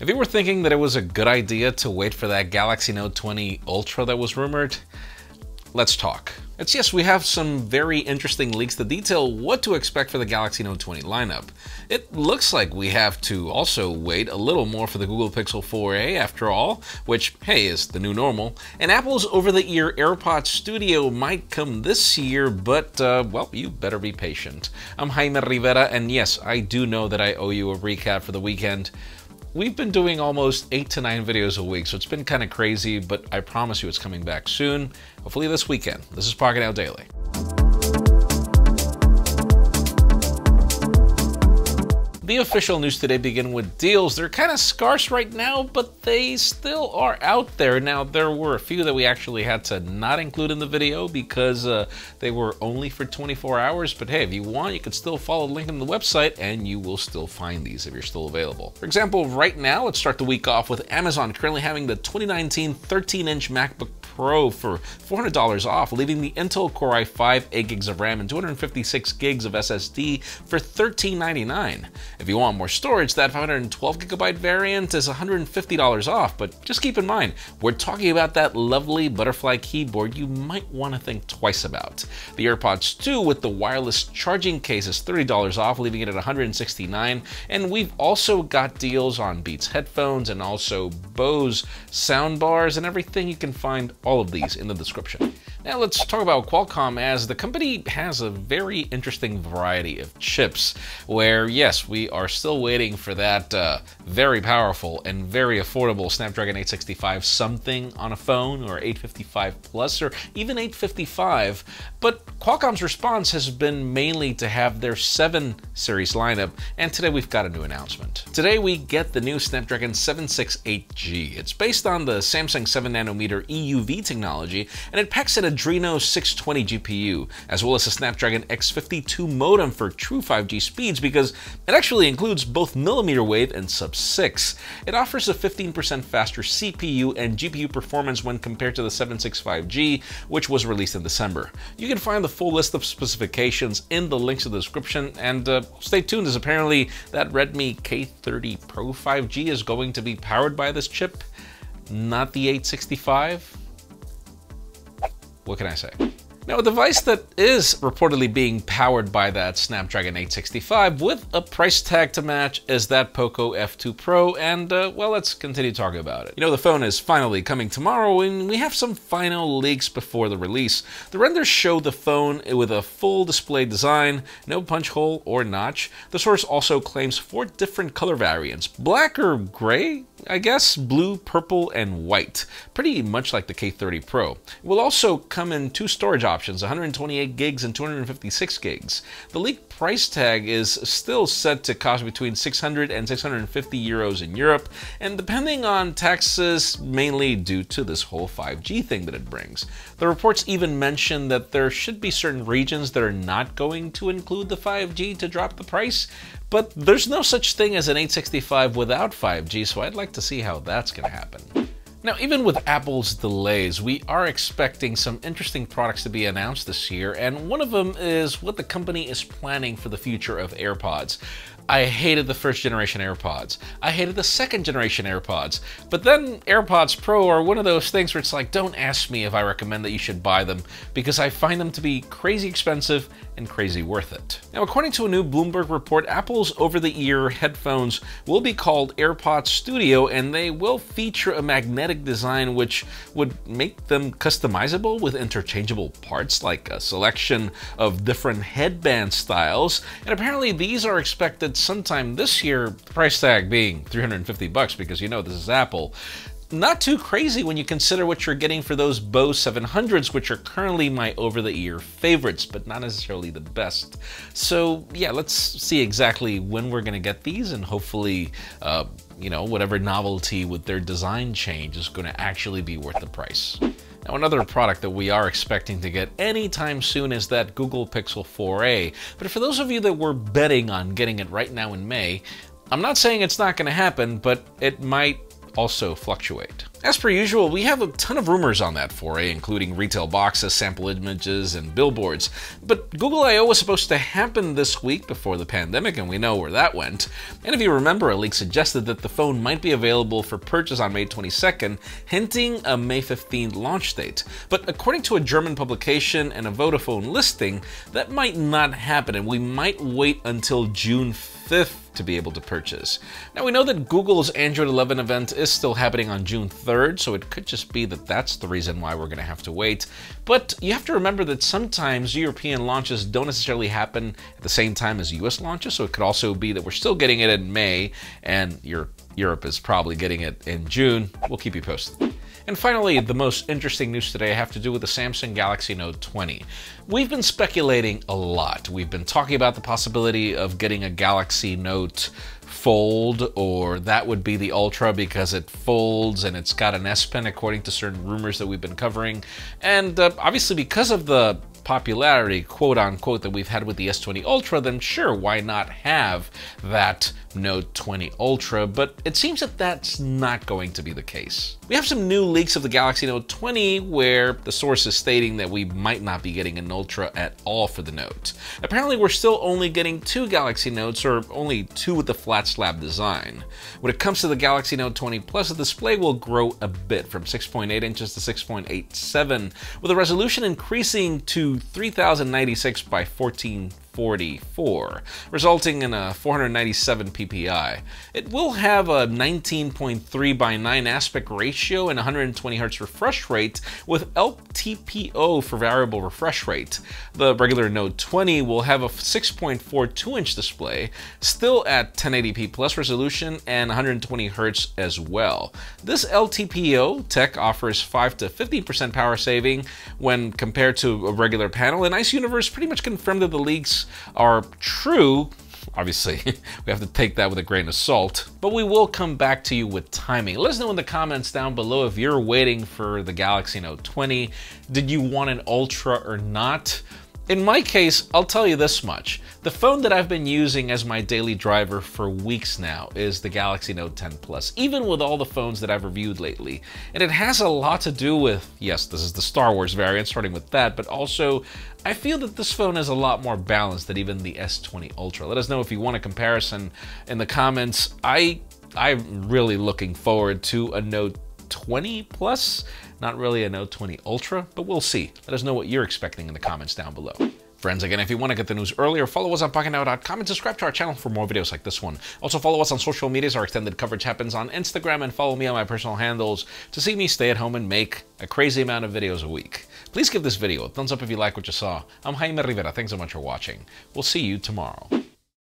If you were thinking that it was a good idea to wait for that Galaxy Note 20 Ultra that was rumored, let's talk. Yes, we have some very interesting leaks that detail what to expect for the Galaxy Note 20 lineup. It looks like we have to also wait a little more for the Google Pixel 4a after all, which, hey, is the new normal. And Apple's over-the-ear AirPods Studio might come this year, but, well, you better be patient. I'm Jaime Rivera, and yes, I do know that I owe you a recap for the weekend. We've been doing almost 8 to 9 videos a week, so it's been kind of crazy, but I promise you it's coming back soon, hopefully this weekend. This is Pocketnow Daily. The official news today begin with deals. They're kind of scarce right now, but they still are out there. Now, there were a few that we actually had to not include in the video because they were only for 24 hours. But hey, if you want, you can still follow the link in the website and you will still find these if you're still available. For example, right now, let's start the week off with Amazon currently having the 2019 13-inch MacBook Pro for $400 off, leaving the Intel Core i5, 8 gigs of RAM, and 256 gigs of SSD for $13.99. If you want more storage, that 512GB variant is $150 off, but just keep in mind, we're talking about that lovely butterfly keyboard you might want to think twice about. The AirPods 2 with the wireless charging case is $30 off, leaving it at $169, and we've also got deals on Beats headphones and also Bose Soundbars and everything. You can find all of these in the description. Now let's talk about Qualcomm, as the company has a very interesting variety of chips where, yes, we are still waiting for that very powerful and very affordable Snapdragon 865 something on a phone, or 855 Plus, or even 855, but Qualcomm's response has been mainly to have their 7 series lineup, and today we've got a new announcement. Today we get the new Snapdragon 768G. It's based on the Samsung 7nm EUV technology, and it packs an Adreno 620 GPU, as well as a Snapdragon X52 modem for true 5G speeds, because it actually includes both millimeter wave and sub-6. It offers a 15% faster CPU and GPU performance when compared to the 765G, which was released in December. You can find the full list of specifications in the links in the description, and stay tuned, as apparently that Redmi K30 Pro 5G is going to be powered by this chip, not the 865. What can I say? Now, a device that is reportedly being powered by that Snapdragon 865 with a price tag to match is that Poco F2 Pro, and well, let's continue talking about it. You know, the phone is finally coming tomorrow, and we have some final leaks before the release. The renders show the phone with a full display design, no punch hole or notch. The source also claims 4 different color variants, black or gray, I guess, blue, purple, and white, pretty much like the K30 Pro. It will also come in 2 storage options, 128 gigs and 256 gigs. The leaked price tag is still set to cost between 600 and 650 euros in Europe, and depending on taxes, mainly due to this whole 5G thing that it brings. The reports even mention that there should be certain regions that are not going to include the 5G to drop the price, but there's no such thing as an 865 without 5G, so I'd like to see how that's going to happen. Now, even with Apple's delays, we are expecting some interesting products to be announced this year, and one of them is what the company is planning for the future of AirPods. I hated the first generation AirPods. I hated the second generation AirPods. But then AirPods Pro are one of those things where it's like, don't ask me if I recommend that you should buy them, because I find them to be crazy expensive and crazy worth it. Now, according to a new Bloomberg report, Apple's over-the-ear headphones will be called AirPods Studio, and they will feature a magnetic design which would make them customizable with interchangeable parts like a selection of different headband styles. And apparently these are expected sometime this year, price tag being $350 because you know this is Apple. Not too crazy when you consider what you're getting for those Bose 700s, which are currently my over-the-ear favorites, but not necessarily the best. So yeah, let's see exactly when we're gonna get these, and hopefully, you know, whatever novelty with their design change is gonna actually be worth the price. Now, another product that we are expecting to get anytime soon is that Google Pixel 4a. But for those of you that were betting on getting it right now in May, I'm not saying it's not going to happen, but it might also fluctuate. As per usual, we have a ton of rumors on that foray, including retail boxes, sample images, and billboards. But Google I/O was supposed to happen this week before the pandemic, and we know where that went. And if you remember, a leak suggested that the phone might be available for purchase on May 22nd, hinting a May 15th launch date. But according to a German publication and a Vodafone listing, that might not happen, and we might wait until June 5th to be able to purchase. Now, we know that Google's Android 11 event is still happening on June 3rd, so it could just be that that's the reason why we're going to have to wait. But you have to remember that sometimes European launches don't necessarily happen at the same time as US launches, so it could also be that we're still getting it in May, and Europe is probably getting it in June. We'll keep you posted. And finally, the most interesting news today have to do with the Samsung Galaxy Note 20. We've been speculating a lot. We've been talking about the possibility of getting a Galaxy Note Fold, or that would be the Ultra because it folds and it's got an S Pen according to certain rumors that we've been covering. And obviously because of the popularity, quote unquote, that we've had with the S20 Ultra, then sure, why not have that Note 20 Ultra? But it seems that that's not going to be the case. We have some new leaks of the Galaxy Note 20 where the source is stating that we might not be getting an Ultra at all for the Note. Apparently, we're still only getting 2 Galaxy Notes, or only 2 with the flat slab design. When it comes to the Galaxy Note 20 Plus, the display will grow a bit from 6.8 inches to 6.87, with the resolution increasing to 3096 by 1444, resulting in a 497 ppi. It will have a 19.3 by 9 aspect ratio and 120 Hz refresh rate with LTPO for variable refresh rate. The regular Note 20 will have a 6.42-inch display, still at 1080p plus resolution and 120 Hz as well. This LTPO tech offers 5 to 15% power saving when compared to a regular panel, and Ice Universe pretty much confirmed that the leaks are true. Obviously, we have to take that with a grain of salt, but we will come back to you with timing. Let us know in the comments down below if you're waiting for the Galaxy Note 20. Did you want an Ultra or not? In my case, I'll tell you this much. The phone that I've been using as my daily driver for weeks now is the Galaxy Note 10 Plus, even with all the phones that I've reviewed lately. And it has a lot to do with, yes, this is the Star Wars variant, starting with that, but also I feel that this phone is a lot more balanced than even the S20 Ultra. Let us know if you want a comparison in the comments. I'm really looking forward to a Note 20 Plus. Not really a Note 20 Ultra, but we'll see. Let us know what you're expecting in the comments down below. Friends, again, if you want to get the news earlier, follow us on Pocketnow.com and subscribe to our channel for more videos like this one. Also, follow us on social medias. Our extended coverage happens on Instagram, and follow me on my personal handles to see me stay at home and make a crazy amount of videos a week. Please give this video a thumbs up if you like what you saw. I'm Jaime Rivera. Thanks so much for watching. We'll see you tomorrow.